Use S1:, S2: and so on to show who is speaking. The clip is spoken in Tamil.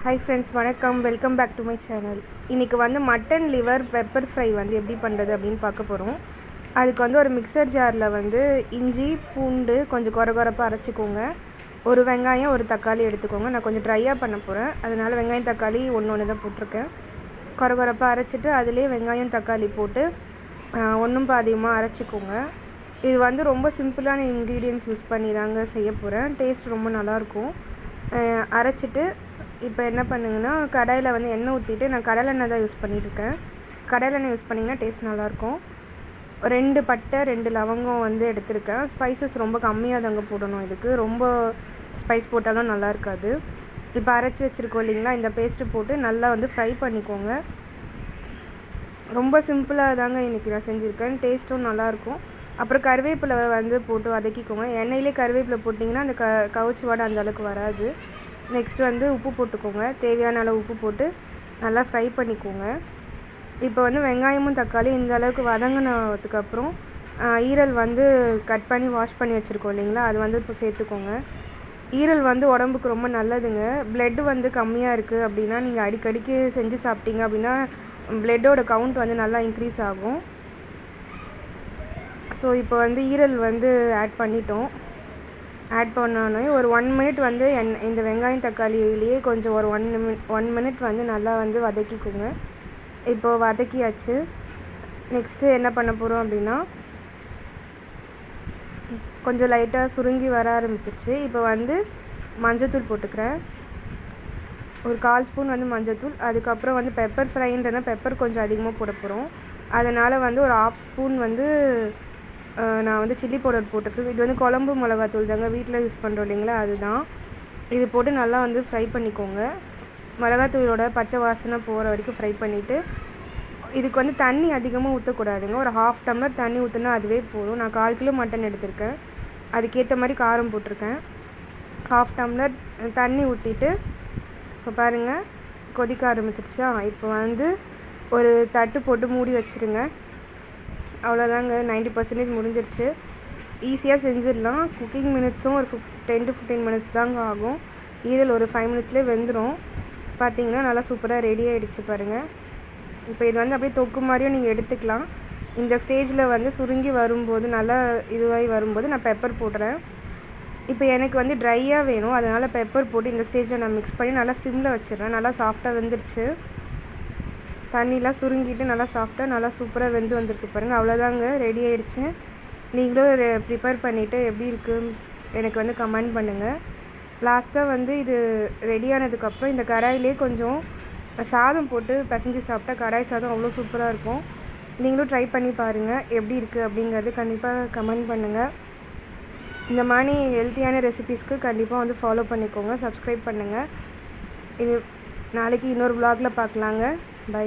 S1: ஹாய் ஃப்ரெண்ட்ஸ், வணக்கம். Welcome back to my channel. இன்றைக்கி வந்து மட்டன் லிவர் பெப்பர் ஃப்ரை வந்து எப்படி பண்ணுறது அப்படின்னு பார்க்க போகிறோம். அதுக்கு வந்து ஒரு மிக்சர் ஜாரில் வந்து இஞ்சி பூண்டு கொஞ்சம் கொரகொரப்பாக அரைச்சிக்கோங்க. ஒரு வெங்காயம் ஒரு தக்காளி எடுத்துக்கோங்க. நான் கொஞ்சம் ட்ரையாக பண்ண போகிறேன், அதனால் வெங்காயம் தக்காளி ஒன்று தான் போட்டிருக்கேன். கொரகொரப்பாக அரைச்சிட்டு அதிலே வெங்காயம் தக்காளி போட்டு ஒன்றும் பாதியமாக அரைச்சிக்கோங்க. இது வந்து ரொம்ப சிம்பிளான இன்க்ரீடியன்ட்ஸ் யூஸ் பண்ணி தாங்க செய்ய போகிறேன். டேஸ்ட் ரொம்ப நல்லாயிருக்கும். அரைச்சிட்டு இப்போ என்ன பண்ணுங்கன்னா, கடாயில் வந்து எண்ணெய் ஊற்றிட்டு, நான் கடலெண்ணெய் தான் யூஸ் பண்ணியிருக்கேன். கடலெண்ணெய் யூஸ் பண்ணிங்கன்னா டேஸ்ட் நல்லாயிருக்கும். 2 பட்டை 2 லவங்கம் வந்து எடுத்திருக்கேன். ஸ்பைசஸ் ரொம்ப கம்மியாக தாங்க போடணும். இதுக்கு ரொம்ப ஸ்பைஸ் போட்டாலும் நல்லா இருக்காது. இப்போ அரைச்சி வச்சுருக்கோம் இல்லைங்களா, இந்த பேஸ்ட்டு போட்டு நல்லா வந்து ஃப்ரை பண்ணிக்கோங்க. ரொம்ப சிம்பிளாக தாங்க இன்றைக்கி நான் செஞ்சுருக்கேன். டேஸ்ட்டும் நல்லாயிருக்கும். அப்புறம் கருவேப்பிலை வந்து போட்டு வதக்கிக்கோங்க. எண்ணெயிலே கருவேப்பிலை போட்டிங்கன்னா அந்த கவுச்சி வாடை அந்தளவுக்கு வராது. நெக்ஸ்ட்டு வந்து உப்பு போட்டுக்கோங்க. தேவையான அளவு உப்பு போட்டு நல்லா ஃப்ரை பண்ணிக்கோங்க. இப்போ வந்து வெங்காயமும் தக்காளி இந்த அளவுக்கு வதங்கினதுக்கப்புறம் ஈரல் வந்து கட் பண்ணி வாஷ் பண்ணி வச்சுருக்கோம் இல்லைங்களா, அது வந்து இப்போ சேர்த்துக்கோங்க. ஈரல் வந்து உடம்புக்கு ரொம்ப நல்லதுங்க. பிளட் வந்து கம்மியாக இருக்குது அப்படின்னா நீங்கள் அடிக்கடிக்கு செஞ்சு சாப்பிட்டீங்க அப்படின்னா பிளட்டோட கவுண்ட் வந்து நல்லா இன்க்ரீஸ் ஆகும். ஸோ இப்போ வந்து ஈரல் வந்து ஆட் பண்ணிட்டோம். ஆட் பண்ணோன்னே ஒரு 1 மினிட் வந்து இந்த வெங்காயம் தக்காளியிலேயே கொஞ்சம் ஒரு 1 மினிட் வந்து நல்லா வந்து வதக்கிக்கோங்க. இப்போது வதக்கியாச்சு. நெக்ஸ்ட்டு என்ன பண்ண போகிறோம் அப்படின்னா, கொஞ்சம் லைட்டாக சுருங்கி வர ஆரம்பிச்சிருச்சு. இப்போ வந்து மஞ்சத்தூள் போட்டுக்கிறேன். ஒரு 1/4 ஸ்பூன் வந்து மஞ்சத்தூள். அதுக்கப்புறம் வந்து பெப்பர் ஃப்ரைன்றதுனா பெப்பர் கொஞ்சம் அதிகமாக போட போகிறோம். அதனால் வந்து ஒரு 1/2 ஸ்பூன் வந்து நான் வந்து சில்லி பவுடர் போட்டுருக்கு. இது வந்து குழம்பு மிளகாத்தூள் தாங்க, வீட்டில் யூஸ் பண்ணுறோம் இல்லைங்களா, அதுதான். இது போட்டு நல்லா வந்து ஃப்ரை பண்ணிக்கோங்க. மிளகாத்தூளோட பச்சை வாசனை போகிற வரைக்கும் ஃப்ரை பண்ணிவிட்டு, இதுக்கு வந்து தண்ணி அதிகமாக ஊற்றக்கூடாதுங்க. ஒரு 1/2 டம்ளர் தண்ணி ஊற்றினா அதுவே போதும். நான் 1/4 கிலோ மட்டன் எடுத்திருக்கேன், அதுக்கேற்ற மாதிரி காரம் போட்டிருக்கேன். 1/2 டம்ளர் தண்ணி ஊற்றிட்டு இப்போ பாருங்கள் கொதிக்க ஆரம்பிச்சிடுச்சா. இப்போ வந்து ஒரு தட்டு போட்டு மூடி வச்சுருங்க. அவ்வளோதாங்க, 90% முடிஞ்சிருச்சு. ஈஸியாக செஞ்சிடலாம். குக்கிங் மினிட்ஸும் ஒரு 10 to 15 மினிட்ஸ் தாங்க ஆகும். ஈரல் ஒரு 5 மினிட்ஸ்லேயே வெந்துடும். பார்த்தீங்கன்னா நல்லா சூப்பராக ரெடி ஆகிடுச்சு பாருங்கள். இப்போ இது வந்து அப்படியே தொக்கு மாதிரியும் நீங்கள் எடுத்துக்கலாம். இந்த ஸ்டேஜில் வந்து சுருங்கி வரும்போது நல்லா இதுவாகி வரும்போது நான் பெப்பர் போடுறேன். இப்போ எனக்கு வந்து ட்ரையாக வேணும், அதனால் பெப்பர் போட்டு இந்த ஸ்டேஜில் நான் மிக்ஸ் பண்ணி நல்லா சிம்மில் வச்சிடுறேன். நல்லா சாஃப்டாக வெந்துருச்சு. தண்ணிலாம் சுருங்கிட்டு நல்லா சாஃப்டாக நல்லா சூப்பராக வெந்து வந்திருக்கு பாருங்கள். அவ்வளோதாங்க, ரெடி ஆகிடுச்சு. நீங்களும் ப்ரிப்பேர் பண்ணிவிட்டு எப்படி இருக்குன்னு எனக்கு வந்து கமெண்ட் பண்ணுங்கள். லாஸ்ட்டாக வந்து இது ரெடி ஆனதுக்கப்புறம் இந்த கடாயிலே கொஞ்சம் சாதம் போட்டு பிசைஞ்சு சாப்பிட்டா கடாய் சாதம் அவ்வளோ சூப்பராக இருக்கும். நீங்களும் ட்ரை பண்ணி பாருங்கள், எப்படி இருக்குது அப்படிங்கிறது கண்டிப்பாக கமெண்ட் பண்ணுங்கள். இந்த மாதிரி ஹெல்த்தியான ரெசிபீஸ்க்கு கண்டிப்பாக வந்து ஃபாலோ பண்ணிக்கோங்க, சப்ஸ்கிரைப் பண்ணுங்கள். இது நாளைக்கு இன்னொரு vlogல பார்க்கலாங்க. பை.